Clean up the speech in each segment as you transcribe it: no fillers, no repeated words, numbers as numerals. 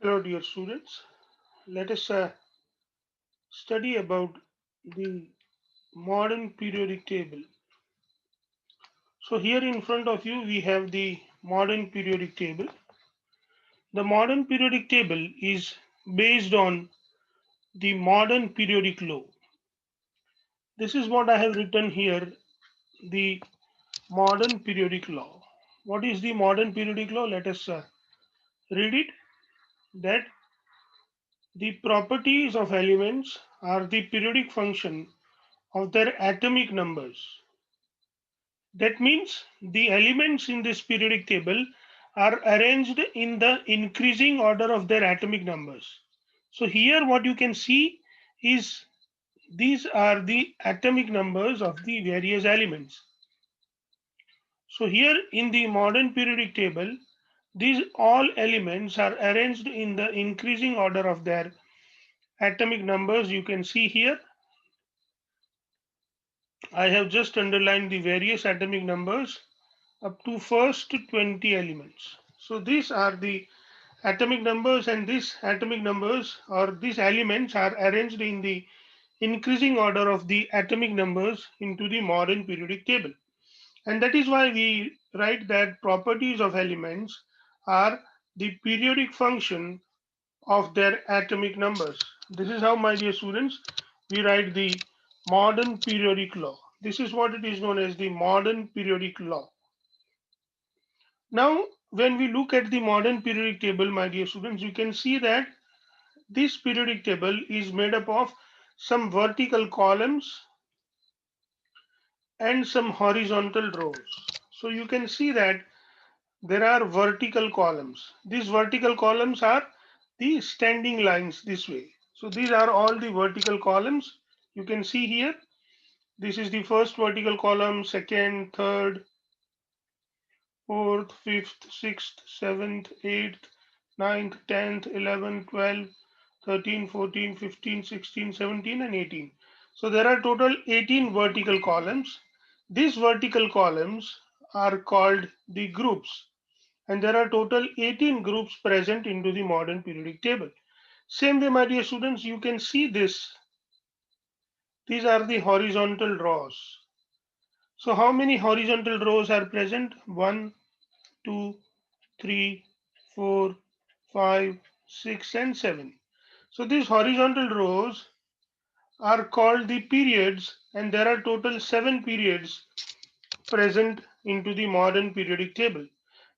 Hello, dear students. Let us study about the modern periodic table. So, here in front of you, we have the modern periodic table. The modern periodic table is based on the modern periodic law. This is what I have written here, the modern periodic law. What is the modern periodic law? Let us read it. That the properties of elements are the periodic function of their atomic numbers. That means the elements in this periodic table are arranged in the increasing order of their atomic numbers. So here what you can see is these are the atomic numbers of the various elements. So here in the modern periodic table, these all elements are arranged in the increasing order of their atomic numbers. You can see here I have just underlined the various atomic numbers up to first 20 elements. So these are the atomic numbers, and these atomic numbers or these elements are arranged in the increasing order of the atomic numbers into the modern periodic table. And that is why we write that properties of elements are the periodic function of their atomic numbers. This is how, my dear students, we write the modern periodic law. This is what it is known as the modern periodic law. Now, when we look at the modern periodic table, my dear students, you can see that this periodic table is made up of some vertical columns and some horizontal rows. So you can see that there are vertical columns. These vertical columns are the standing lines this way. So these are all the vertical columns. You can see here. This is the first vertical column, second, third, fourth, fifth, sixth, seventh, eighth, ninth, 10th, 11th, 12th, 13, 14, 15, 16, 17, and 18. So there are total 18 vertical columns. These vertical columns are called the groups, and there are total 18 groups present into the modern periodic table. Same way, my dear students, you can see this. These are the horizontal rows. So how many horizontal rows are present? 1, 2, 3, 4, 5, 6, and 7. So these horizontal rows are called the periods, and there are total 7 periods present into the modern periodic table.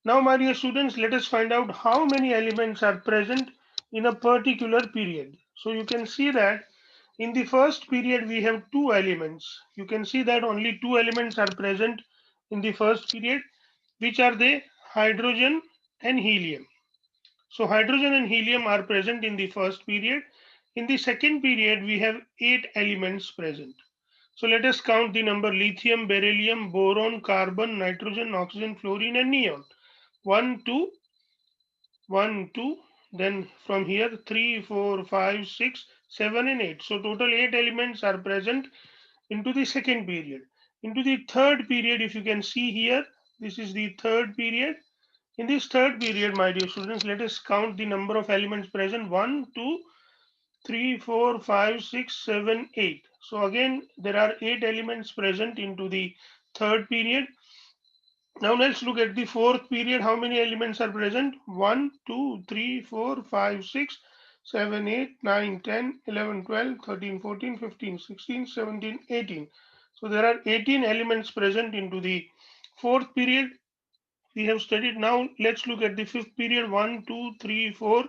Now, my dear students, let us find out how many elements are present in a particular period. So you can see that in the first period we have 2 elements. You can see that only 2 elements are present in the first period. Which are they? Hydrogen and helium. So hydrogen and helium are present in the first period. In the second period, we have 8 elements present. So let us count the number: lithium, beryllium, boron, carbon, nitrogen, oxygen, fluorine, and neon. 1, 2, 1, 2. Then from here 3, 4, 5, 6, 7, and 8. So total 8 elements are present into the second period. Into the third period, if you can see here, this is the third period. In this third period, my dear students, let us count the number of elements present: 1, 2, 3, 4, 5, 6, 7, 8. So again, there are 8 elements present into the third period. Now let's look at the fourth period. How many elements are present? 1, 2, 3, 4, 5, 6, 7, 8, 9, 10, 11, 12, 13, 14, 15, 16, 17, 18. So there are 18 elements present into the fourth period. We have studied. Now let's look at the fifth period: 1, 2, 3, 4,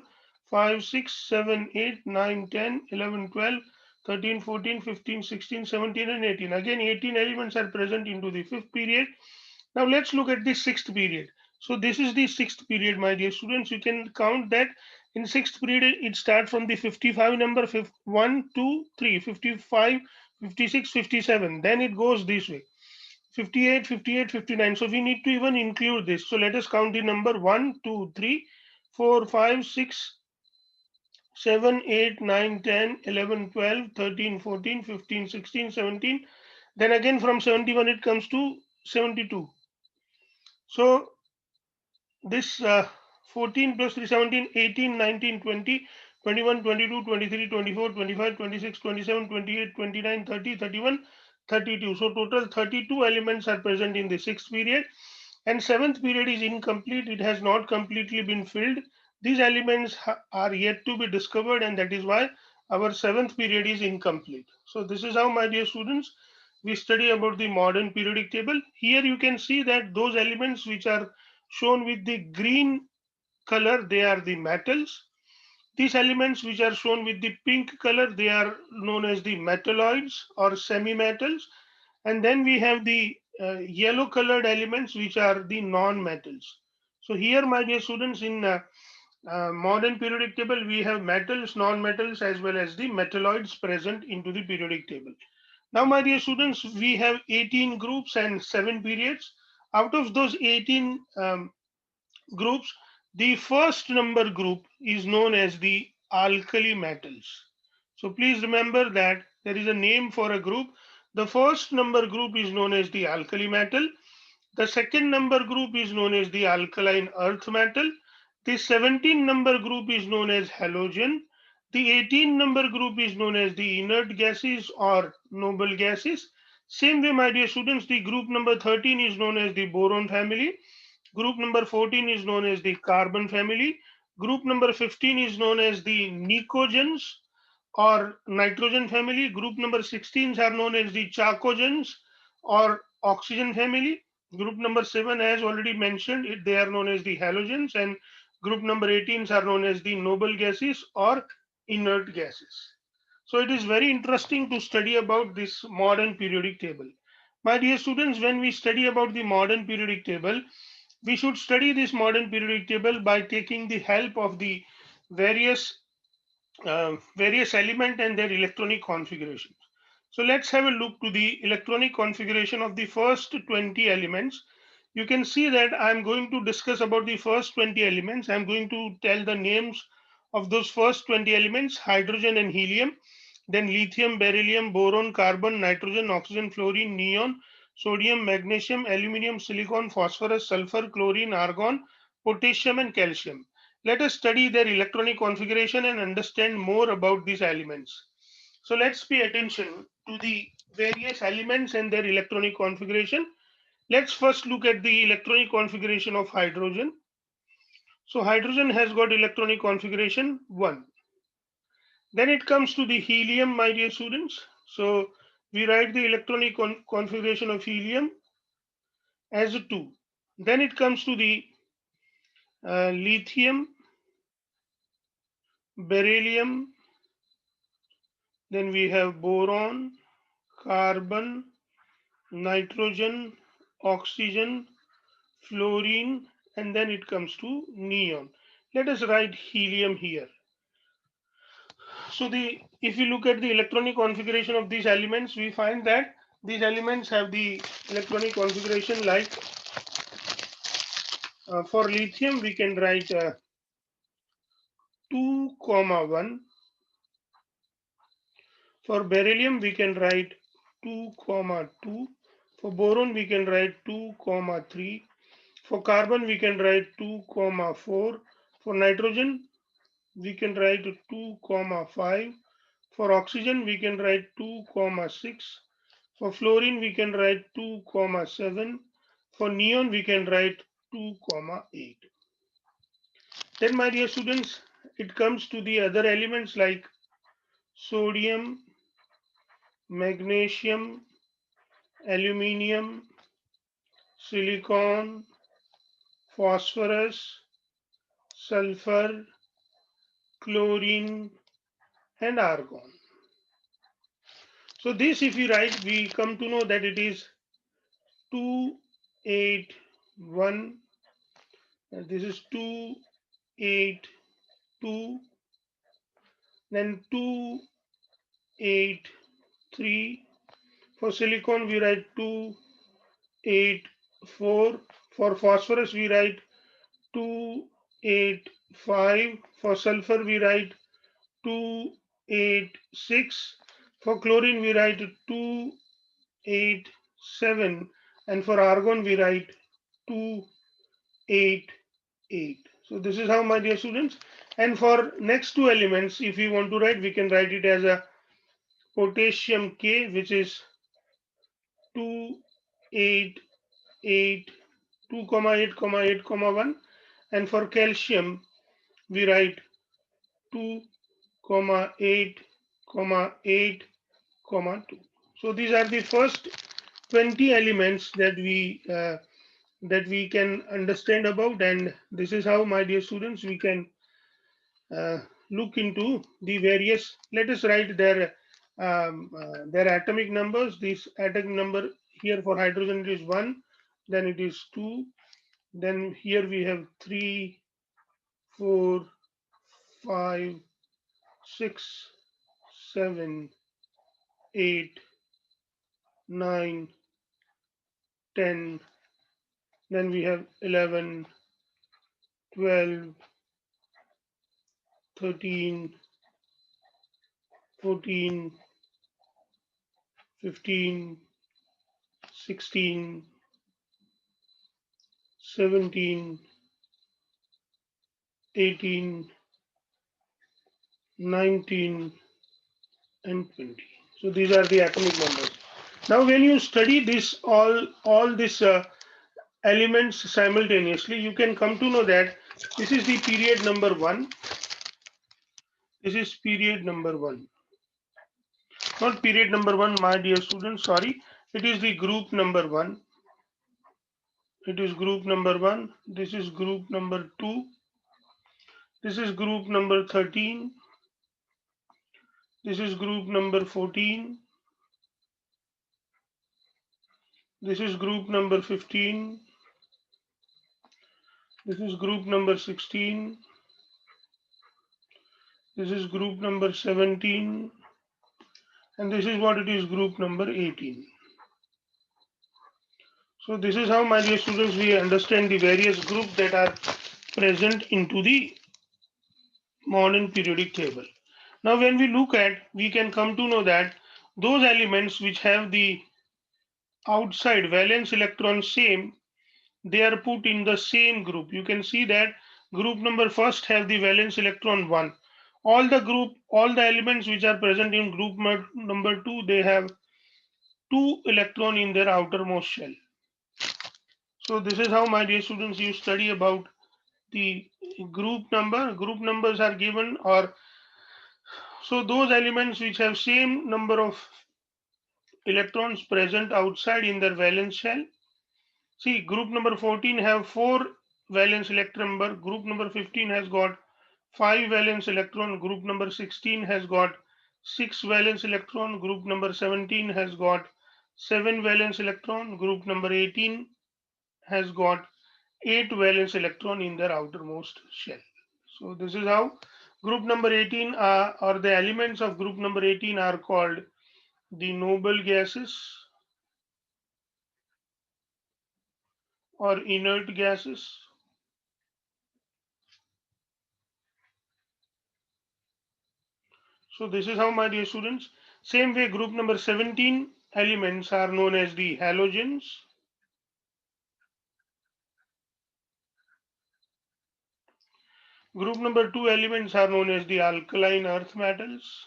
5, 6, 7, 8, 9, 10, 11, 12, 13, 14, 15, 16, 17, and 18. Again, 18 elements are present into the fifth period. Now let's look at the sixth period. So this is the sixth period, my dear students. You can count that in sixth period it starts from the 55 number: 1, 2, 3, 55, 56, 57. Then it goes this way: 58, 58, 59. So we need to even include this. So let us count the number: 1, 2, 3, 4, 5, 6, 7, 8, 9, 10, 11, 12, 13, 14, 15, 16, 17. Then again from 71 it comes to 72. So this 14 plus 3, 17, 18, 19, 20, 21, 22, 23, 24, 25, 26, 27, 28, 29, 30, 31, 32. So total 32 elements are present in the sixth period, and seventh period is incomplete. It has not completely been filled. These elements are yet to be discovered, and that is why our seventh period is incomplete. So this is how, my dear students, we study about the modern periodic table. Here you can see that those elements which are shown with the green color, they are the metals. These elements which are shown with the pink color, they are known as the metalloids or semi-metals. And then we have the yellow colored elements which are the non-metals. So here, my dear students, in modern periodic table, we have metals, non-metals, as well as the metalloids present into the periodic table. Now, my dear students, we have 18 groups and 7 periods. Out of those 18 groups, the first number group is known as the alkali metals. So please remember that there is a name for a group. The first number group is known as the alkali metal. The second number group is known as the alkaline earth metal. The 17 number group is known as halogen. The 18 number group is known as the inert gases or noble gases. Same way, my dear students, the group number 13 is known as the boron family. Group number 14 is known as the carbon family. Group number 15 is known as the nicogens or nitrogen family. Group number 16 are known as the chalcogens or oxygen family. Group number 7, as already mentioned, they are known as the halogens, and group number 18 are known as the noble gases or inert gases. So it is very interesting to study about this modern periodic table. My dear students, when we study about the modern periodic table, we should study this modern periodic table by taking the help of the various various element and their electronic configurations. So let's have a look to the electronic configuration of the first 20 elements. You can see that I'm going to discuss about the first 20 elements. I'm going to tell the names of those first 20 elements: hydrogen and helium, then lithium, beryllium, boron, carbon, nitrogen, oxygen, fluorine, neon, sodium, magnesium, aluminium, silicon, phosphorus, sulfur, chlorine, argon, potassium, and calcium. Let us study their electronic configuration and understand more about these elements. So let's pay attention to the various elements and their electronic configuration. Let's first look at the electronic configuration of hydrogen. So hydrogen has got electronic configuration 1. Then it comes to the helium, my dear students. So we write the electronic configuration of helium as a 2. Then it comes to the lithium, beryllium, then we have boron, carbon, nitrogen, oxygen, fluorine, and then it comes to neon. Let us write helium here. So if you look at the electronic configuration of these elements, we find that these elements have the electronic configuration like for lithium we can write 2, 1. For beryllium we can write 2, 2. For boron we can write 2, 3. For carbon we can write 2, 4. For nitrogen we can write 2, 5. For oxygen we can write 2, 6. For fluorine we can write 2, 7. For neon we can write 2, 8. Then, my dear students, it comes to the other elements like sodium, magnesium, aluminium, silicon, phosphorus, sulfur, chlorine, and argon. So this, if we write, we come to know that it is 281, and this is 282, then 283. For silicon, we write 284. For phosphorus, we write 285. For sulfur, we write 286. For chlorine, we write 287. And for argon, we write 288. So So this is how, my dear students. And for next two elements, if we want to write, we can write it as a potassium K, which is 2, 8, 8, 2, 8, 8, 1. And for calcium, we write 2, 8, 8, 2. So these are the first 20 elements that we can understand about, and this is how, my dear students, we can uh, look into the various. Let us write their atomic numbers. This atomic number here for hydrogen it is 1, then it is 2, then here we have 3, 4, 5, 6, 7, 8, 9, 10, then we have 11, 12, 13, 14, 15, 16, 17, 18, 19, and 20. So these are the atomic numbers. Now when you study this all these elements simultaneously, you can come to know that this is the period number 1. This is period number 1. Not period number 1, my dear students, sorry. It is the group number 1. It is group number 1. This is group number 2. This is group number 13. This is group number 14. This is group number 15. This is group number 16. This is group number 17. And this is what it is, group number 18. So this is how, my dear students, we understand the various groups that are present into the modern periodic table. Now when we look at, we can come to know that those elements which have the outside valence electron same, they are put in the same group. You can see that group number first have the valence electron 1. All the elements which are present in group number 2, they have 2 electron in their outermost shell. So this is how, my dear students, you study about the group number. Group numbers are given, or so those elements which have same number of electrons present outside in their valence shell. See, group number 14 have 4 valence electron number. Group number 15 has got 5 valence electron. Group number 16 has got 6 valence electron. Group number 17 has got 7 valence electron. Group number 18 has got 8 valence electron in their outermost shell. So this is how group number 18 or the elements of group number 18 are called the noble gases or inert gases. So this is how, my dear students. Same way, group number 17 elements are known as the halogens. Group number 2 elements are known as the alkaline earth metals.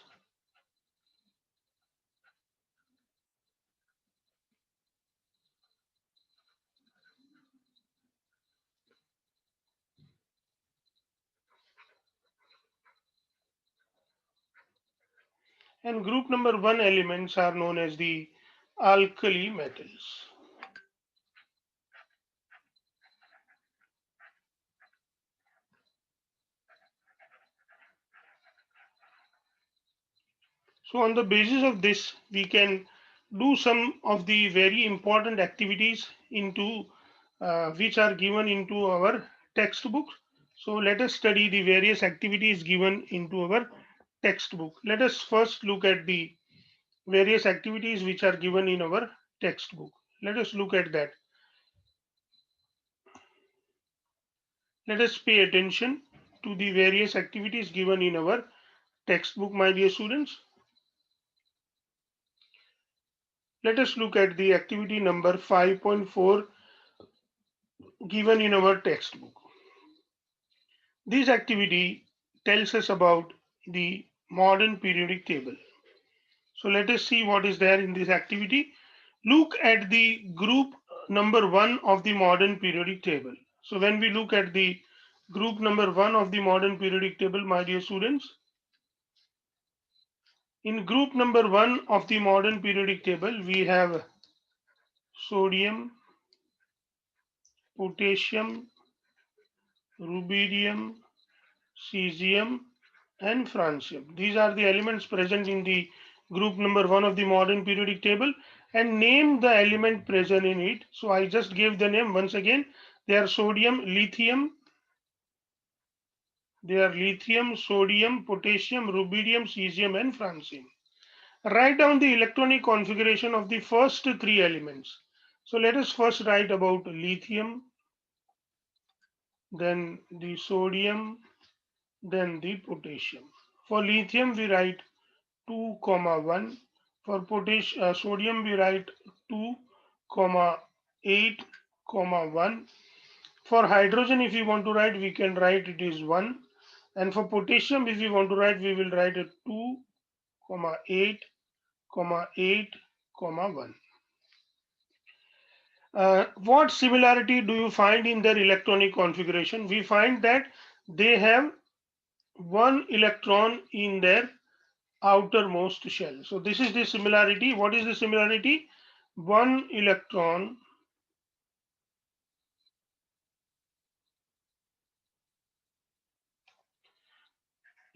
And group number 1 elements are known as the alkali metals. So on the basis of this, we can do some of the very important activities into which are given into our textbook. So let us study the various activities given into our textbook. Let us first look at the various activities which are given in our textbook. Let us look at that. Let us pay attention to the various activities given in our textbook, my dear students. Let us look at the activity number 5.4 given in our textbook. This activity tells us about the modern periodic table. So let us see what is there in this activity. Look at the group number 1 of the modern periodic table. So when we look at the group number 1 of the modern periodic table, my dear students, in group number 1 of the modern periodic table, we have sodium, potassium, rubidium, cesium, and francium. These are the elements present in the group number 1 of the modern periodic table, and name the element present in it. So I just gave the name once again. They are sodium, lithium, sodium, potassium, rubidium, cesium, and francium. Write down the electronic configuration of the first three elements. So let us first write about lithium, then the sodium, then the potassium. For lithium, we write 2, 1. For sodium, we write 2, 8, 1. For hydrogen, if we want to write, we can write it is 1. And for potassium, if we want to write, we will write it 2, 8, 8, 1. What similarity do you find in their electronic configuration? We find that they have one electron in their outermost shell. So this is the similarity. What is the similarity? One electron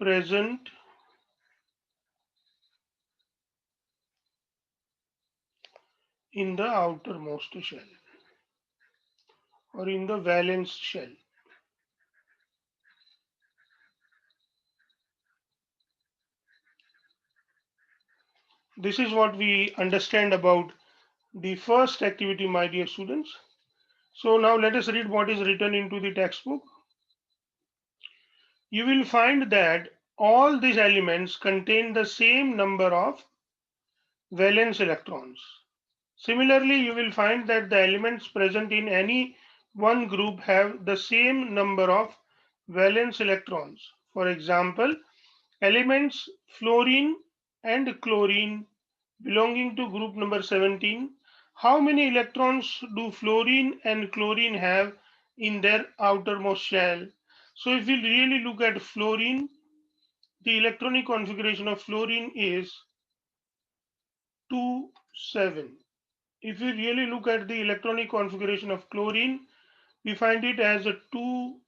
present in the outermost shell or in the valence shell. This is what we understand about the first activity, my dear students. So now let us read what is written into the textbook. You will find that all these elements contain the same number of valence electrons. Similarly, you will find that the elements present in any one group have the same number of valence electrons. For example, elements fluorine and chlorine belonging to group number 17. How many electrons do fluorine and chlorine have in their outermost shell? So if we really look at fluorine, the electronic configuration of fluorine is 2, 7. If we really look at the electronic configuration of chlorine, we find it as a 2,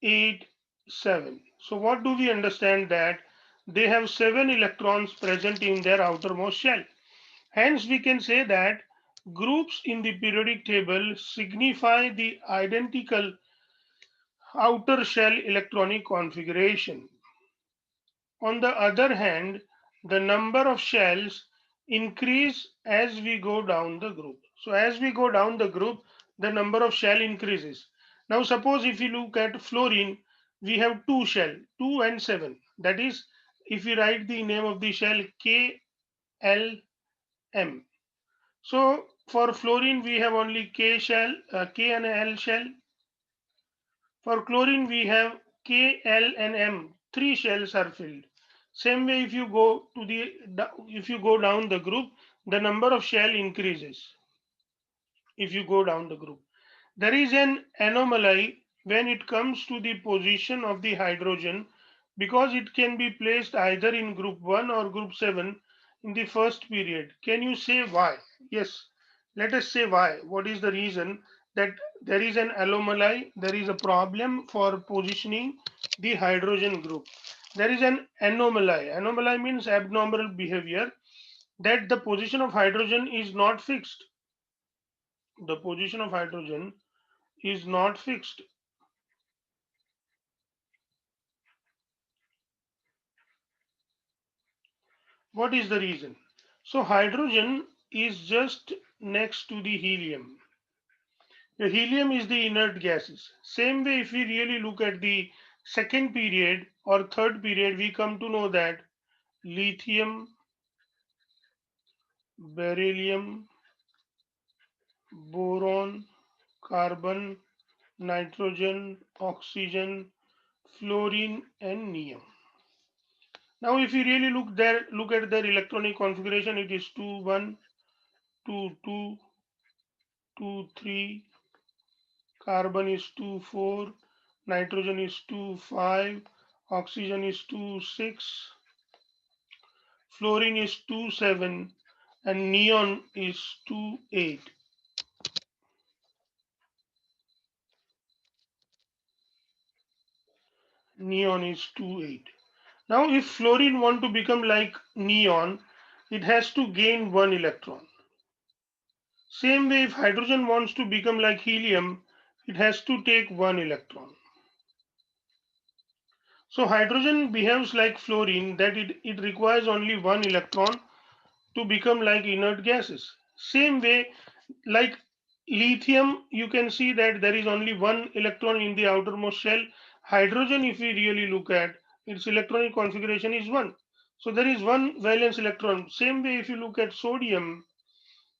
8, 7. So what do we understand? That they have 7 electrons present in their outermost shell. Hence we can say that groups in the periodic table signify the identical outer shell electronic configuration. On the other hand, the number of shells increase as we go down the group. So as we go down the group, the number of shell increases. Now suppose if you look at fluorine, we have two shell, 2 and 7. That is, if we write the name of the shell KLM. So for fluorine, we have only K shell, K and L shell. For chlorine, we have K, L, and M. Three shells are filled. Same way, if you go to if you go down the group, the number of shell increases. If you go down the group, there is an anomaly when it comes to the position of the hydrogen, because it can be placed either in group 1 or group 7 in the first period. Can you say why? Yes, let us say why. What is the reason that there is an anomaly? There is a problem for positioning the hydrogen group. There is an anomaly. Anomaly means abnormal behavior, that the position of hydrogen is not fixed. The position of hydrogen is not fixed. What is the reason? So hydrogen is just next to the helium. The helium is the inert gases. Same way, if we really look at the second period or third period, we come to know that lithium, beryllium, boron, carbon, nitrogen, oxygen, fluorine, and neon. Now, if you really look at their electronic configuration, it is 2, 1, 2, 2, 2, 3, carbon is 2, 4, nitrogen is 2, 5, oxygen is 2, 6, fluorine is 2, 7, and neon is 2, 8. Neon is 2, 8. Now, if fluorine want to become like neon, it has to gain one electron. Same way, if hydrogen wants to become like helium, it has to take one electron. So hydrogen behaves like fluorine, that it requires only one electron to become like inert gases. Same way, like lithium, you can see that there is only one electron in the outermost shell. Hydrogen, if we really look at its electronic configuration, is 1. So there is one valence electron. Same way, if you look at sodium,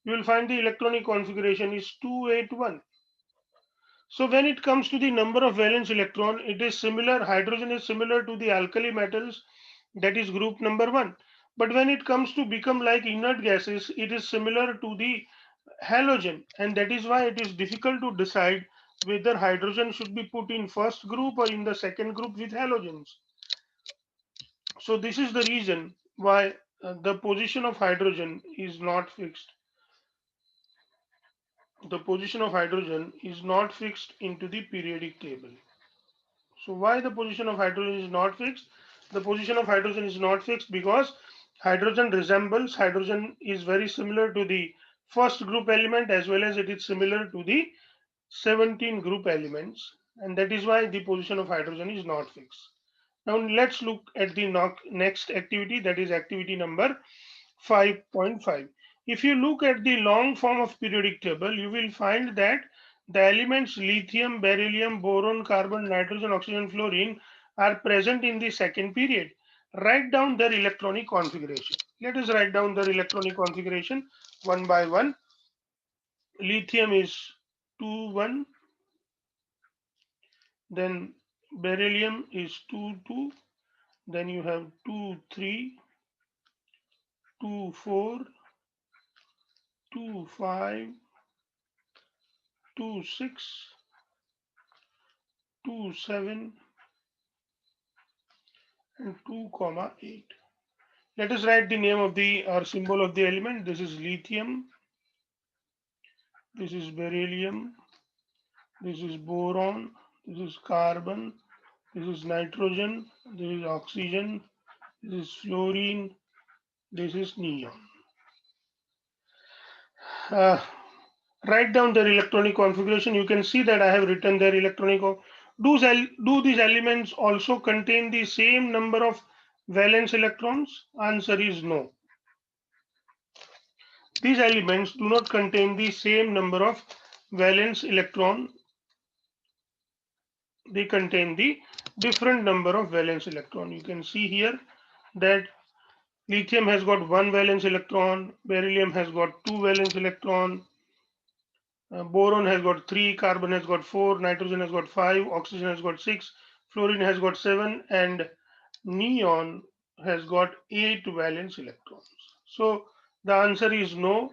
you will find the electronic configuration is 281. So when it comes to the number of valence electron, it is similar. Hydrogen is similar to the alkali metals, that is group number 1. But when it comes to become like inert gases, it is similar to the halogen, and that is why it is difficult to decide whether hydrogen should be put in first group or in the second group with halogens. So this is the reason why the position of hydrogen is not fixed. The position of hydrogen is not fixed into the periodic table. So why the position of hydrogen is not fixed? The position of hydrogen is not fixed because hydrogen is very similar to the first group element, as well as it is similar to the 17 group elements, and that is why the position of hydrogen is not fixed. Now let's look at the next activity, that is activity number 5.5. If you look at the long form of periodic table, you will find that the elements lithium, beryllium, boron, carbon, nitrogen, oxygen, fluorine are present in the second period. Write down their electronic configuration. Let us write down their electronic configuration one by one. Lithium is 2, 1. Then beryllium is 2, 2. Then you have 2, 3, 2, 4, 2, 5, 2, 6, 2, 7, and 2, comma 8. Let us write the name of the or symbol of the element. This is lithium. This is beryllium. This is boron. This is carbon. This is nitrogen. This is oxygen. This is fluorine. This is neon. Uh, Write down their electronic configuration. You can see that I have written their electronic. Do these elements also contain the same number of valence electrons? Answer is no. These elements do not contain the same number of valence electron. They contain the different number of valence electron. You can see here that lithium has got one valence electron, beryllium has got two valence electron, boron has got 3, carbon has got 4, nitrogen has got 5, oxygen has got 6, fluorine has got 7, and neon has got 8 valence electrons. So the answer is no.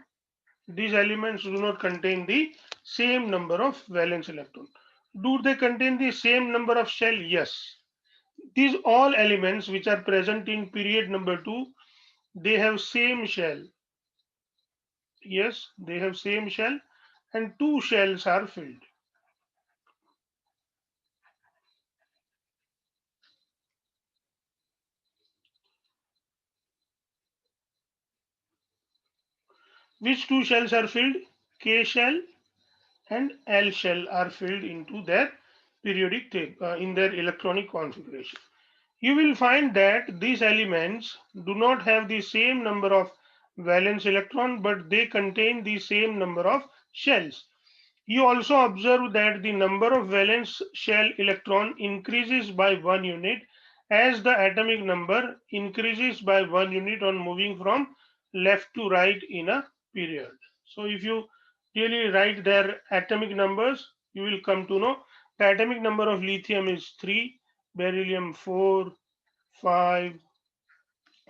These elements do not contain the same number of valence electrons. Do they contain the same number of shell? Yes. These all elements which are present in period number 2, they have same shell. Yes, they have same shell, and 2 shells are filled. Which 2 shells are filled? K shell and L shell are filled into their periodic table in their electronic configuration. You will find that these elements do not have the same number of valence electron, but they contain the same number of shells. You also observe that the number of valence shell electron increases by 1 unit as the atomic number increases by 1 unit on moving from left to right in a period. So if you really write their atomic numbers, you will come to know The atomic number of lithium is 3, beryllium 4, 5,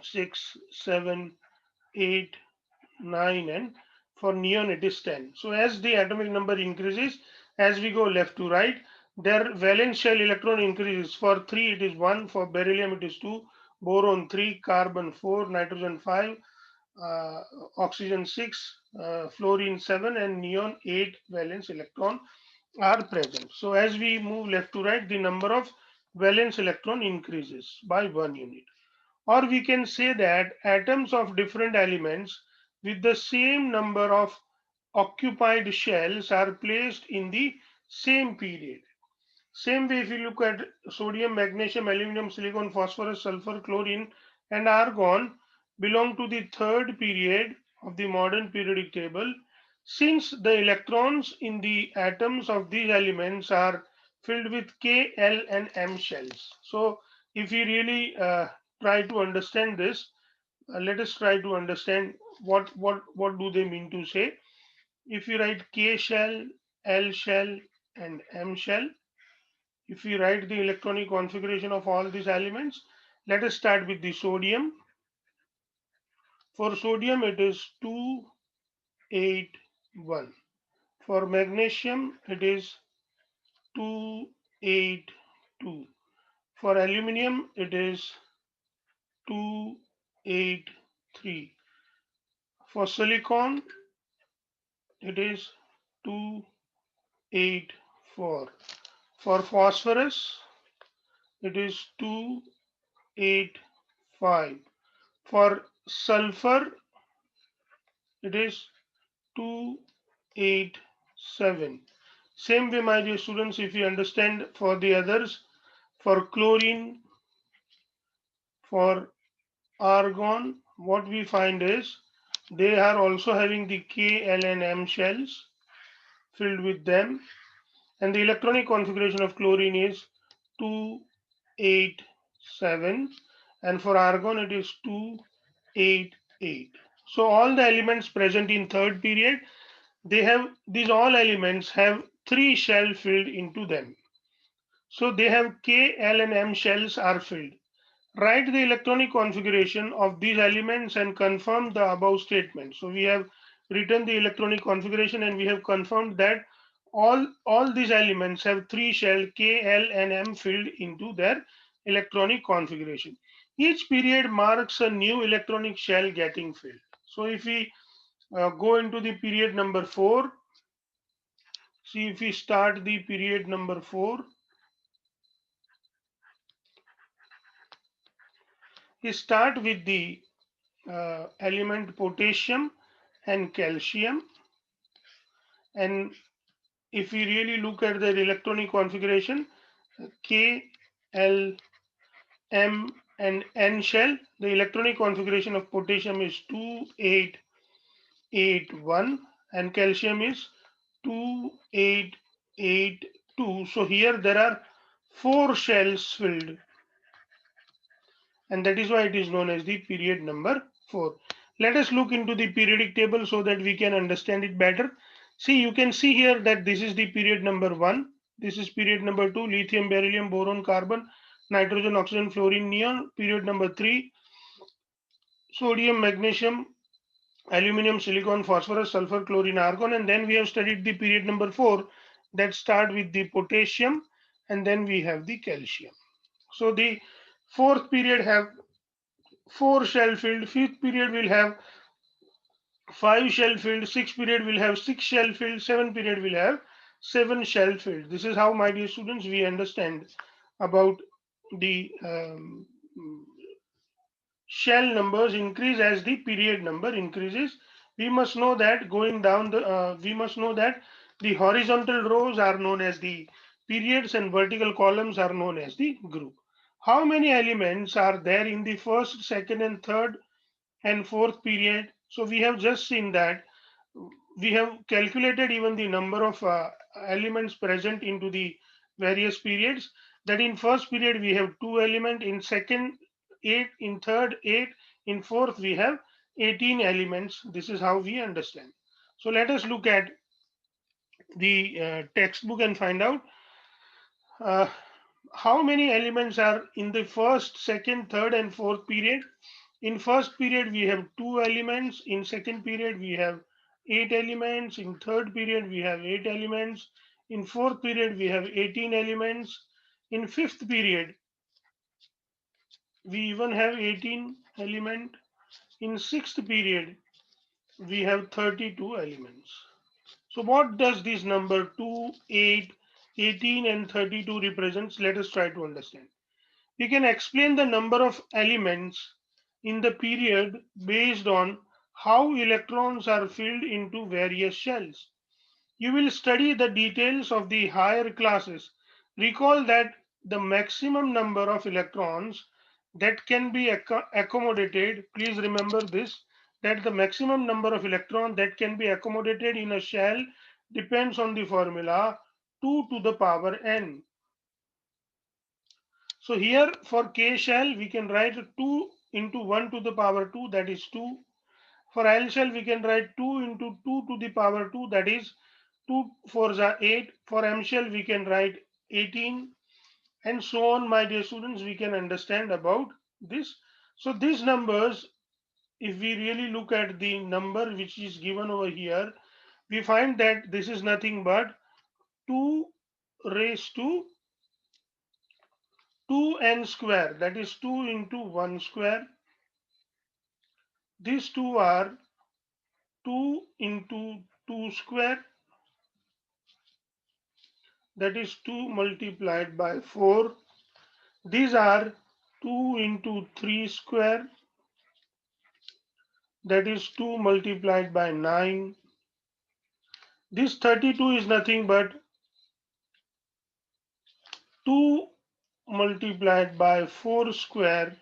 6, 7, 8, 9, and for neon it is 10. So as the atomic number increases, as we go left to right, their valence shell electron increases. For 3 it is 1, for beryllium it is 2, boron 3, carbon 4, nitrogen 5, uh, oxygen 6, fluorine 7, and neon 8 valence electron are present. So as we move left to right, the number of valence electron increases by 1 unit. Or we can say that atoms of different elements with the same number of occupied shells are placed in the same period. Same way, if you look at sodium, magnesium, aluminum, silicon, phosphorus, sulfur, chlorine, and argon belong to the third period of the modern periodic table. Since the electrons in the atoms of these elements are filled with K, L, and M shells. So, if we really try to understand this, let us try to understand what do they mean to say. If you write K shell, L shell, and M shell, if we write the electronic configuration of all these elements, let us start with the sodium. For sodium, it is 281. For magnesium, it is 282. For aluminum, it is 283. For silicon, it is 284. For phosphorus, it is 285. For sulfur, it is 287. Same way, my dear students, if you understand for the others, for chlorine, for argon, what we find is they are also having the K, L, and M shells filled with them, and the electronic configuration of chlorine is 287, and for argon it is 288. So all the elements present in third period, they have these all elements have 3 shell filled into them. So they have K, L, and M shells are filled. Write the electronic configuration of these elements and confirm the above statement. So we have written the electronic configuration and we have confirmed that all these elements have 3 shell K, L, and M filled into their electronic configuration. Each period marks a new electronic shell getting filled. So if we go into the period number 4, see, if we start the period number 4, we start with the element potassium and calcium. And if we really look at their electronic configuration, K, L, M, and N shell, the electronic configuration of potassium is 2881 and calcium is 2882. So here there are 4 shells filled, and that is why it is known as the period number 4. Let us look into the periodic table so that we can understand it better. See, you can see here that this is the period number 1. This is period number 2, lithium, beryllium, boron, carbon, nitrogen, oxygen, fluorine, neon. Period number 3, sodium, magnesium, aluminum, silicon, phosphorus, sulfur, chlorine, argon. And then we have studied the period number 4 that start with the potassium, and then we have the calcium. So the fourth period have 4 shell filled, fifth period will have 5 shell filled, sixth period will have 6 shell filled, seventh period will have 7 shell filled. This is how, my dear students, we understand about the shell numbers increase as the period number increases. We must know that going down we must know that the horizontal rows are known as the periods and vertical columns are known as the group. How many elements are there in the first, second, and third and fourth period? So we have just seen that we have calculated even the number of elements present into the various periods, that in first period we have 2 element, in second 8, in third 8, in fourth we have 18 elements. This is how we understand. So let us look at the textbook and find out. Uh, how many elements are in the first, second, third, and fourth period? In first period, we have 2 elements. In second period, we have 8 elements. In third period, we have 8 elements. In fourth period, we have 18 elements. In fifth period, we even have 18 element. In sixth period, we have 32 elements. So what does this number 2, 8, 18 and 32 represents? Let us try to understand. We can explain the number of elements in the period based on how electrons are filled into various shells. You will study the details of the higher classes. Recall that the maximum number of electrons that can be accommodated, please remember this, that the maximum number of electrons that can be accommodated in a shell depends on the formula 2 to the power n. So here for K shell, we can write 2 into 1 to the power 2, that is 2. For L shell, we can write 2 into 2 to the power 2, that is 2 4s are 8. For M shell, we can write 18, and so on, my dear students. We can understand about this. So these numbers, if we really look at the number which is given over here, we find that this is nothing but 2 raised to 2n square, that is 2 into 1 square. These two are 2 into 2 square, that is 2 multiplied by 4. These are 2 into 3 square, that is 2 multiplied by 9. This 32 is nothing but 2 multiplied by 4 square,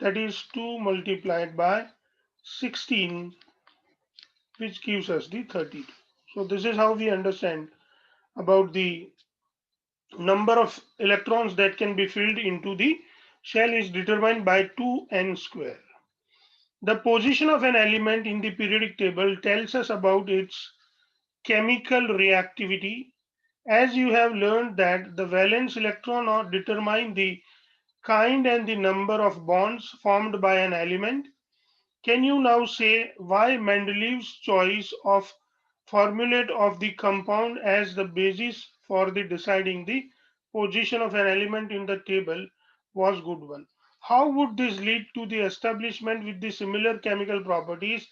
that is 2 multiplied by 16, which gives us the 32. So this is how we understand about the number of electrons that can be filled into the shell is determined by 2n square. The position of an element in the periodic table tells us about its chemical reactivity. As you have learned that the valence electron or determine the kind and the number of bonds formed by an element, can you now say why Mendeleev's choice of formulate of the compound as the basis for the deciding the position of an element in the table was good one? How would this lead to the establishment with the similar chemical properties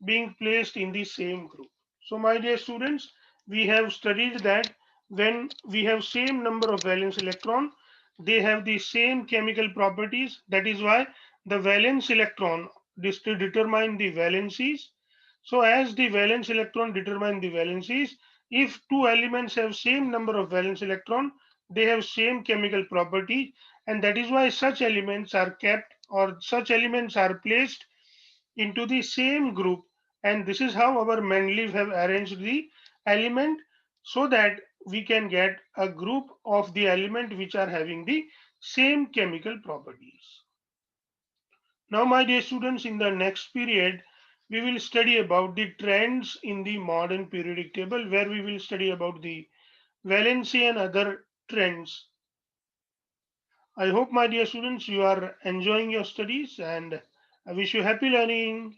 being placed in the same group? So my dear students, we have studied that when we have same number of valence electron, they have the same chemical properties. That is why the valence electron is to determine the valencies. So as the valence electron determine the valencies, if two elements have same number of valence electron, they have same chemical property, and that is why such elements are kept or such elements are placed into the same group. And this is how our Mendeleev have arranged the element so that we can get a group of the element which are having the same chemical properties. Now my dear students, in the next period we will study about the trends in the modern periodic table, where we will study about the valency and other trends. I hope my dear students you are enjoying your studies, and I wish you happy learning.